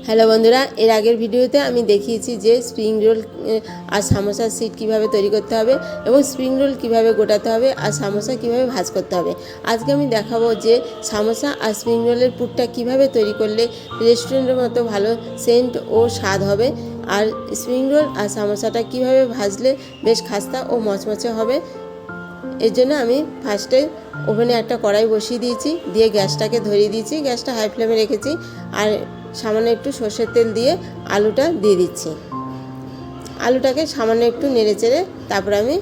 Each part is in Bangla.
হ্যালো বন্ধুরা, এর আগের ভিডিওতে আমি দেখিয়েছি যে স্প্রিং রোল আর সামোসার সিট কিভাবে তৈরি করতে হবে এবং স্প্রিং রোল কিভাবে গোটাতে হবে আর সামোসা কিভাবে ভাজ করতে হবে। আজকে আমি দেখাবো যে সামোসা আর স্প্রিং রোলের পুরটা কিভাবে তৈরি করলে রেস্টুরেন্টের মতো ভালো সেন্ট ও স্বাদ হবে, আর স্প্রিং রোল আর সামোসাটা কিভাবে ভাজলে বেশ খাস্তা ও মচমচে হবে। এর জন্য আমি ফার্স্টে ওভেনে একটা কড়াই বসিয়ে দিয়েছি, দিয়ে গ্যাসটাকে ধরিয়ে দিয়েছি, গ্যাসটা হাই ফ্লেমে রেখেছি, আর সামান্য একটু সর্ষের তেল দিয়ে আলুটা দিয়ে দিচ্ছি। আলুটাকে সামান্য একটু নেড়ে চেড়ে তারপরে আমি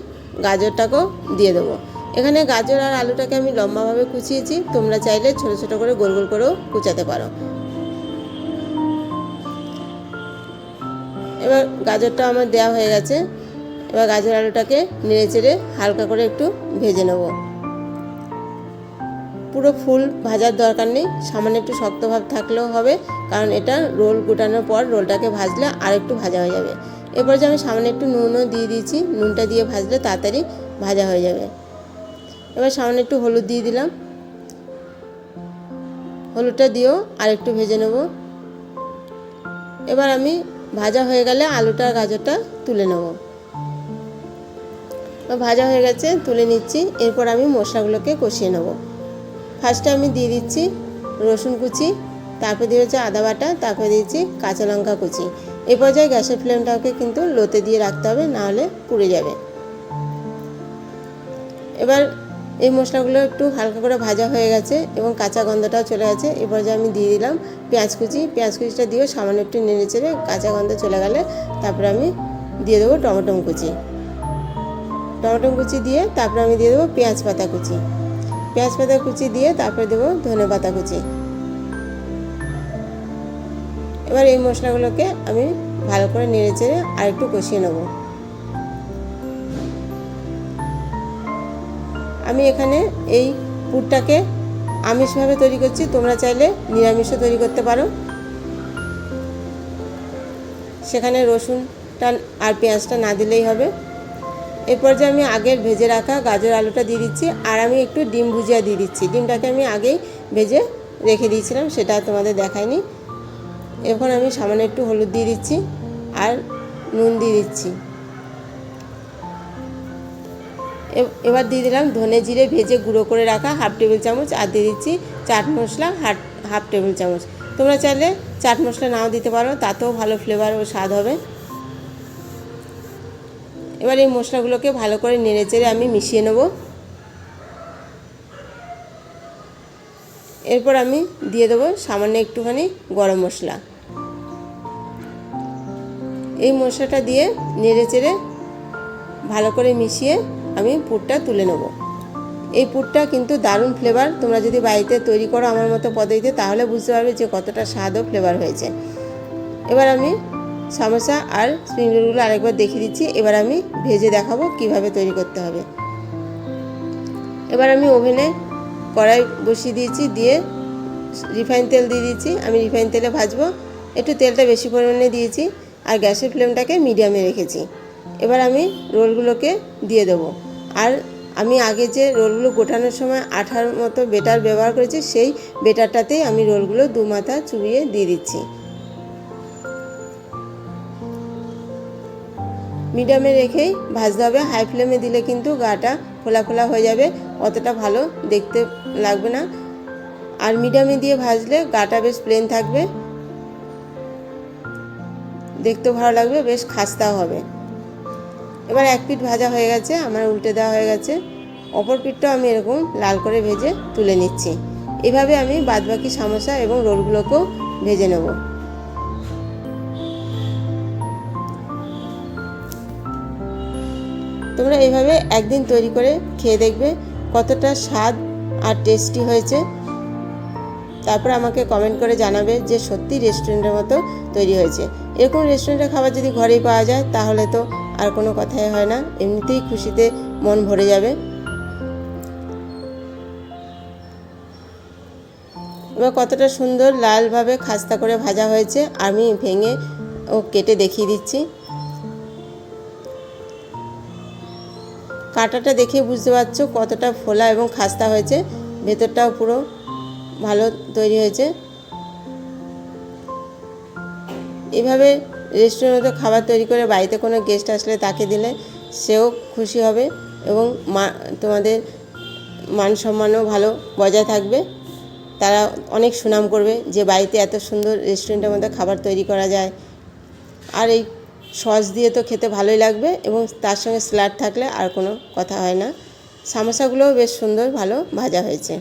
গাজরটাকেও দিয়ে দেবো। এখানে গাজর আর আলুটাকে আমি লম্বাভাবে কুচিয়েছি, তোমরা চাইলে ছোট ছোট করে গোল গোল করেও কুচাতে পারো। এবার গাজরটা আমার দেওয়া হয়ে গেছে, এবার গাজর আলুটাকে নেড়ে চেড়ে হালকা করে একটু ভেজে নেব। পুরো ফুল ভাজার দরকার নেই, সামান্য একটু শক্ত ভাব থাকলেও হবে, কারণ এটা রোল গোটানোর পর রোলটাকে ভাজলে আর একটু ভাজা হয়ে যাবে। এরপর যে আমি সামান্য একটু নুনও দিয়ে দিয়েছি, নুনটা দিয়ে ভাজলে তাড়াতাড়ি ভাজা হয়ে যাবে। এবার সামান্য একটু হলুদ দিয়ে দিলাম, হলুদটা দিয়েও আর একটু ভেজে নেব। এবার আমি ভাজা হয়ে গেলে আলুটা আর গাজরটা তুলে নেব। ভাজা হয়ে গেছে, তুলে নিচ্ছি। এরপর আমি মশলাগুলোকে কষিয়ে নেব। ফার্স্টে আমি দিয়ে দিচ্ছি রসুন কুচি, তারপর দিয়ে হচ্ছে আদা বাটা, তারপরে দিচ্ছি কাঁচা লঙ্কা কুচি। এই পর্যায়ে গ্যাসের ফ্লেমটাকে কিন্তু লোতে দিয়ে রাখতে হবে, নাহলে পুড়ে যাবে। এবার এই মশলাগুলো একটু হালকা করে ভাজা হয়ে গেছে এবং কাঁচা গন্ধটাও চলে গেছে। এই পর্যায়ে আমি দিয়ে দিলাম পেঁয়াজ কুচি, পেঁয়াজ কুচিটা দিয়েও সামান্য একটু নেড়ে চেড়ে কাঁচা গন্ধ চলে গেলে তারপরে আমি দিয়ে দেবো টমেটো কুচি। টমেটো কুচি দিয়ে তারপরে আমি দিয়ে দেবো পেঁয়াজ পাতা কুচি, পেঁয়াজ পাতা কুচি দিয়ে তারপরে দেবো ধনে পাতা কুচি। এবার এই মশলাগুলোকে আমি ভালো করে নেড়ে চেড়ে আর একটু কষিয়ে নেব। আমি এখানে এই পুরটাকে আমিষভাবে তৈরি করছি, তোমরা চাইলে নিরামিষও তৈরি করতে পারো। সেখানে রসুনটা আর পেঁয়াজটা না দিলেই হবে। এরপর যে আমি আগের ভেজে রাখা গাজর আলুটা দিয়ে দিচ্ছি, আর আমি একটু ডিম ভুজিয়া দিয়ে দিচ্ছি। ডিমটাকে আমি আগেই ভেজে রেখে দিয়েছিলাম, সেটা তোমাদের দেখাইনি। এখন আমি সামান্য একটু হলুদ দিয়ে দিচ্ছি আর নুন দিয়ে দিচ্ছি। এবার দিয়ে দিলাম ধনে জিরে ভেজে গুঁড়ো করে রাখা হাফ টেবিল চামচ, আর দিয়ে দিচ্ছি চাট মশলা হাফ টেবিল চামচ। তোমরা চাইলে চাট মশলা নাও দিতে পারো, তাতেও ভালো ফ্লেভার ও স্বাদ হবে। এবার এই মশলাগুলোকে ভালো করে নেড়ে চেড়ে আমি মিশিয়ে নেব। এরপর আমি দিয়ে দেবো সামান্য একটুখানি গরম মশলা। এই মশলাটা দিয়ে নেড়ে চেড়ে ভালো করে মিশিয়ে আমি পুরটা তুলে নেব। এই পুরটা কিন্তু দারুণ ফ্লেভার, তোমরা যদি বাড়িতে তৈরি করো আমার মতো পদ্ধতিতে, তাহলে বুঝতে পারবে যে কতটা স্বাদ ও ফ্লেভার হয়েছে। এবার আমি সামোসা আর স্প্রিং রোলগুলো আরেকবার দেখিয়ে দিচ্ছি। এবার আমি ভেজে দেখাবো কিভাবে তৈরি করতে হবে। এবার আমি ওভেনে কড়াই বসিয়ে দিয়েছি, দিয়ে রিফাইন তেল দিয়ে দিয়েছি। আমি রিফাইন তেলে ভাজবো, একটু তেলটা বেশি পরিমাণে দিয়েছি, আর গ্যাসের ফ্লেমটাকে মিডিয়ামে রেখেছি। এবার আমি রোলগুলোকে দিয়ে দেবো। আর আমি আগে যে রোলগুলো গোটানোর সময় আঠার মতো বেটার ব্যবহার করেছি, সেই বেটারটাতেই আমি রোলগুলো দু মাথা চুবিয়ে দিয়ে দিচ্ছি। মিডিয়ামে রেখেই ভাজতে হবে, হাই ফ্লেমে দিলে কিন্তু গাটা ফোলা ফোলা হয়ে যাবে, অতটা ভালো দেখতে লাগবে না। আর মিডিয়ামে দিয়ে ভাজলে গাটা বেশ প্লেন থাকবে, দেখতেও ভালো লাগবে, বেশ খাস্তাও হবে। এবার এক পিঠ ভাজা হয়ে গেছে, আমার উল্টে দেওয়া হয়ে গেছে। অপর পিঠটাও আমি এরকম লাল করে ভেজে তুলে নিচ্ছি। এভাবে আমি বাদবাকি সামোসা এবং রোলগুলোকেও ভেজে নেব। তোমরা এইভাবে একদিন তৈরি করে খেয়ে দেখবে কতটা স্বাদ আর টেস্টি হয়েছে। তারপর আমাকে কমেন্ট করে জানাবে যে সত্যি রেস্টুরেন্টের মতো তৈরি হয়েছে। এরকম রেস্টুরেন্টের খাবার যদি ঘরেই পাওয়া যায় তাহলে তো আর কোনো কথাই হয় না, এমনিতেই খুশিতে মন ভরে যাবে। এবার কতটা সুন্দর লালভাবে খাস্তা করে ভাজা হয়েছে, আমি ভেঙে ও কেটে দেখিয়ে দিচ্ছি। কাঁটাটা দেখে বুঝতে পারছো কতটা ফোলা এবং খাস্তা হয়েছে, ভেতরটাও পুরো ভালো তৈরি হয়েছে। এভাবে রেস্টুরেন্টে খাবার তৈরি করে বাড়িতে কোনো গেস্ট আসলে তাকে দিলে সেও খুশি হবে এবং তোমাদের মান সম্মানও ভালো বজায় থাকবে। তারা অনেক সুনাম করবে যে বাড়িতে এত সুন্দর রেস্টুরেন্টের মধ্যে খাবার তৈরি করা যায়। আর এই সস দিয়ে তো খেতে ভালোই লাগবে এবং তার সঙ্গে স্যালাড থাকলে আর কোনো কথা হয় না। সামোসাগুলোও বেশ সুন্দর ভালো ভাজা হয়েছে।